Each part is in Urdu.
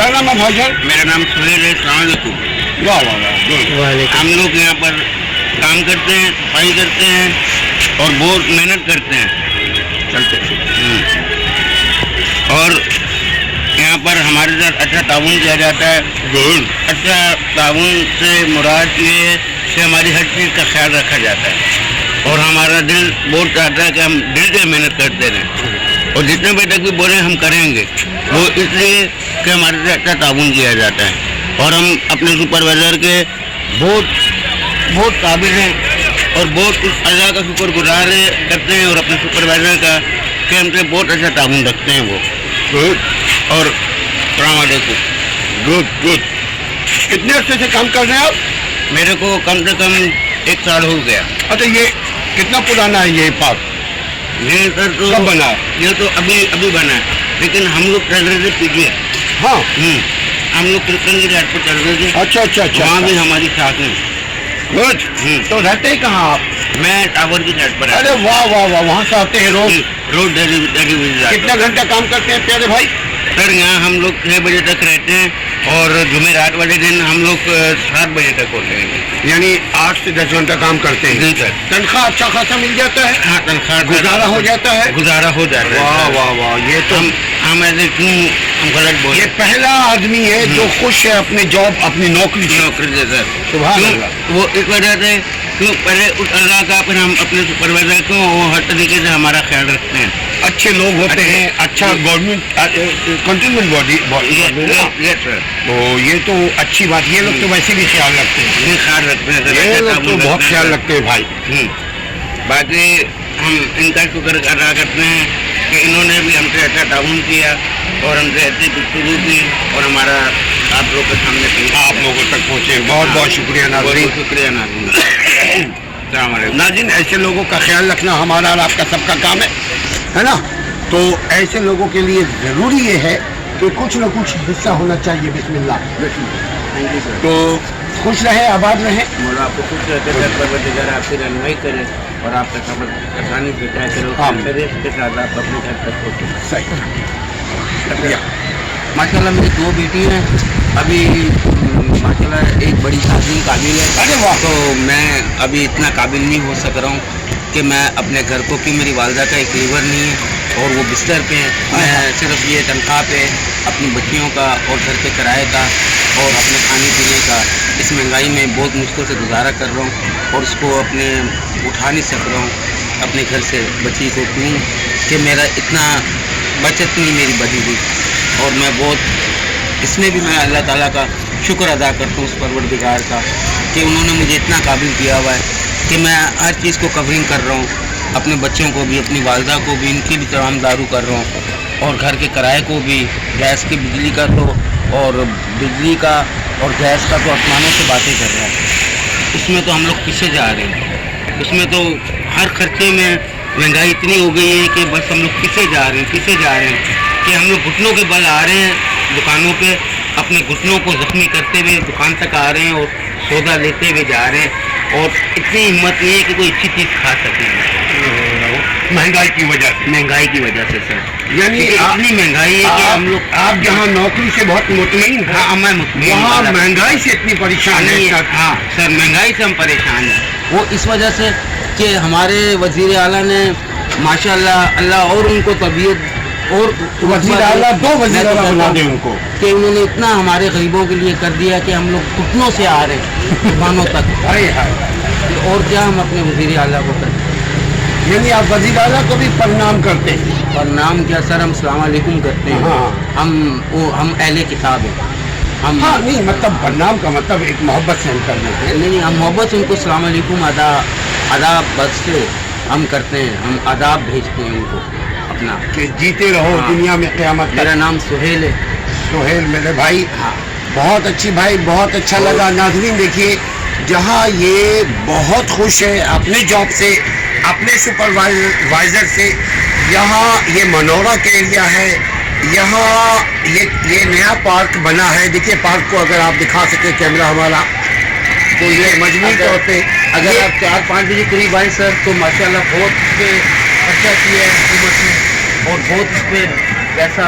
کیا نام ہے بھائی جان؟ میرا نام سہیل ہے. السلام علیکم. واہ واہ واہ. ہم لوگ یہاں پر کام کرتے ہیں, صفائی کرتے ہیں اور بہت محنت کرتے ہیں. چلتے اور یہاں پر ہمارے ساتھ اچھا تعاون کیا جاتا ہے. اچھا تعاون سے مراد یہ ہے کہ ہماری ہر چیز کا خیال رکھا جاتا ہے اور ہمارا دل بہت چاہتا ہے کہ ہم دل سے محنت کرتے رہیں اور جتنے بجے تک بھی بولیں ہم کریں گے. وہ اس لیے کہ ہمارے سے اچھا تعاون کیا جاتا ہے اور ہم اپنے سپروائزر کے بہت قابل ہیں اور بہت اس اللہ کا شکر گزار کرتے ہیں اور اپنے سپروائزر کا کہ ہم سے بہت اچھا تعاون رکھتے ہیں وہ. اور السلام علیکم. گڈ. کتنے عرصے سے کام کر رہے ہیں آپ؟ میرے کو کم سے کم 1 سال ہو گیا. اچھا, یہ کتنا پرانا ہے یہ پارک؟ یہ سر تو کب بنا ہے؟ یہ تو ابھی بنا ہے, لیکن ہم لوگ چل رہے تھے پیچھے. ہاں, ہم لوگ کرسچن کی رات پر چل رہے تھے. اچھا. وہاں بھی ہماری ساتھ ہیں. گڈ. تو رہتے ہی کہاں آپ؟ میں ٹاور کی سائڈ پر. ارے واہ واہ واہ, وہاں سے آتے ہیں روز ڈیلی. کتنا گھنٹہ کام کرتے ہیں پیارے بھائی؟ سر یہاں ہم لوگ 6 بجے تک رہتے ہیں اور جمعرات والے دن ہم لوگ 7 بجے تک ہوتے ہیں. یعنی 8 سے 10 گھنٹہ کام کرتے ہیں. جی سر. تنخواہ اچھا خاصا مل جاتا ہے؟ ہاں, تنخواہ گزارا ہو جاتا ہے. واہ واہ واہ, یہ تو ہم ایسے کیوں ہم غلط بولے. یہ پہلا آدمی ہے جو خوش ہے اپنے جاب اپنی نوکری سے سر. سبحان اللہ. وہ اس وجہ سے کیوں پہلے اس اللہ کا پھر ہم اپنے سپروائزر کو وہ ہر طریقے سے ہمارا خیال رکھتے ہیں. اچھے لوگ ہوتے ہیں, اچھا گورنمنٹ کنٹینمنٹ باڈی. تو یہ تو اچھی بات. یہ لوگ تو ویسے بھی خیال رکھتے ہیں. یہ خیال رکھتے ہیں, یہ لوگ تو بہت خیال رکھتے ہیں بھائی. باقی ہم ان کا شکر ادا کرتے ہیں کہ انہوں نے بھی ہم سے اچھا تعاون کیا اور ہم سے اچھی گفتگو کی اور ہمارا آپ لوگ کے سامنے آپ لوگوں تک پہنچے. بہت بہت شکریہ ناظرین. شکریہ ناظرین. السلام علیکم. ناظرین, ایسے لوگوں کا خیال رکھنا ہمارا اور آپ کا سب کا کام ہے نا. تو ایسے لوگوں کے لیے ضروری یہ ہے کہ کچھ نہ کچھ حصہ ہونا چاہیے. بسم اللہ. Thank you sir. تو خوش رہیں, آباد رہیں. مولا آپ کو خوش رہتے ہیں, پروردگار آپ کی رہنمائی کرے اور آپ کا سفر آسانی سے طے کرو. کے ساتھ آپ اپنے گھر تک پہنچے. صحیح. شکریہ. ماشاء اللہ میری 2 بیٹی ہیں. ابھی ماشاء اللہ ایک بڑی شادی قابل ہے. ارے واہ. تو میں ابھی اتنا قابل نہیں ہو سک رہا ہوں کہ میں اپنے گھر کو, کہ میری والدہ کا ایک لیور نہیں ہے اور وہ بستر پہ ہیں. میں صرف یہ تنخواہ پہ اپنی بچیوں کا اور گھر کے کرائے کا اور اپنے کھانے پینے کا اس مہنگائی میں بہت مشکل سے گزارا کر رہا ہوں اور اس کو اپنے اٹھا نہیں سک رہا ہوں اپنے گھر سے بچی کو. کیوں کہ میرا اتنا بچت نہیں میری بڑھی ہوئی اور میں بہت اس میں بھی میں اللہ تعالیٰ کا شکر ادا کرتا ہوں اس پروردگار کا کہ انہوں نے مجھے اتنا قابل کیا ہوا ہے کہ میں ہر چیز کو کورنگ کر رہا ہوں. اپنے بچوں کو بھی, اپنی والدہ کو بھی, ان کی بھی تمام دارو کر رہا ہوں اور گھر کے کرائے کو بھی, گیس کی بجلی کا تو اور بجلی کا اور گیس کا تو آسمانوں سے باتیں کر رہا ہوں. اس میں تو ہم لوگ پیچھے جا رہے ہیں. اس میں تو ہر خرچے میں مہنگائی اتنی ہو گئی ہے کہ بس ہم لوگ پیچھے جا رہے ہیں کہ ہم لوگ گھٹنوں کے بل آ رہے ہیں دکانوں پہ, اپنے گھٹنوں کو زخمی کرتے ہوئے دکان تک آ رہے ہیں اور سودا لیتے ہوئے جا رہے ہیں اور اتنی ہمت نہیں ہے کہ کوئی اچھی چیز کھا سکے مہنگائی کی وجہ سے. سر یعنی اتنی مہنگائی ہے کہ ہم لوگ, آپ جہاں نوکری سے بہت مطمئن ہیں, ہاں میں مطمئن, وہاں مہنگائی سے اتنی پریشان ہے. ہاں سر, مہنگائی سے ہم پریشان ہیں. وہ اس وجہ سے کہ ہمارے وزیر اعلیٰ نے ماشاء اللہ اور ان کو طبیعت اور وزیر اعلیٰ 2 وزیر اعلیٰ بنا دیں ان کو کہ انہوں نے اتنا ہمارے غریبوں کے لیے کر دیا کہ ہم لوگ گھٹنوں سے آ رہے ہیں دکانوں تک. اور کیا ہم اپنے وزیر اعلیٰ کو کرتے ہیں. یعنی آپ وزیر اعلیٰ کو بھی پرنام کرتے ہیں؟ پرنام کیا سر, ہم السلام علیکم کرتے ہیں. ہم اہل کتاب ہیں. ہم نہیں, مطلب پرنام کا مطلب ایک محبت سے ہم کر دیتے ہیں. نہیں, ہم محبت سے ان کو السلام علیکم آداب بس سے ہم کرتے ہیں. ہم آداب بھیجتے ہیں ان کو اپنا کہ جیتے رہو دنیا میں قیامت. میرا نام سہیل ہے. سہیل میرے بھائی, بہت اچھی بھائی, بہت اچھا لگا. ناظرین دیکھیے, جہاں یہ بہت خوش ہے اپنے جاب سے, اپنے سپروائزر سے. یہاں یہ منورہ کا ایریا ہے, یہاں یہ نیا پارک بنا ہے. دیکھیے پارک کو اگر آپ دکھا سکیں کیمرہ ہمارا, تو یہ مجموعی طور پہ اگر آپ 4-5 بجے قریب آئیں سر تو ماشاءاللہ بہت اس پہ خرچہ کیا ہے حکومت نے اور بہت اس پہ پیسہ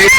1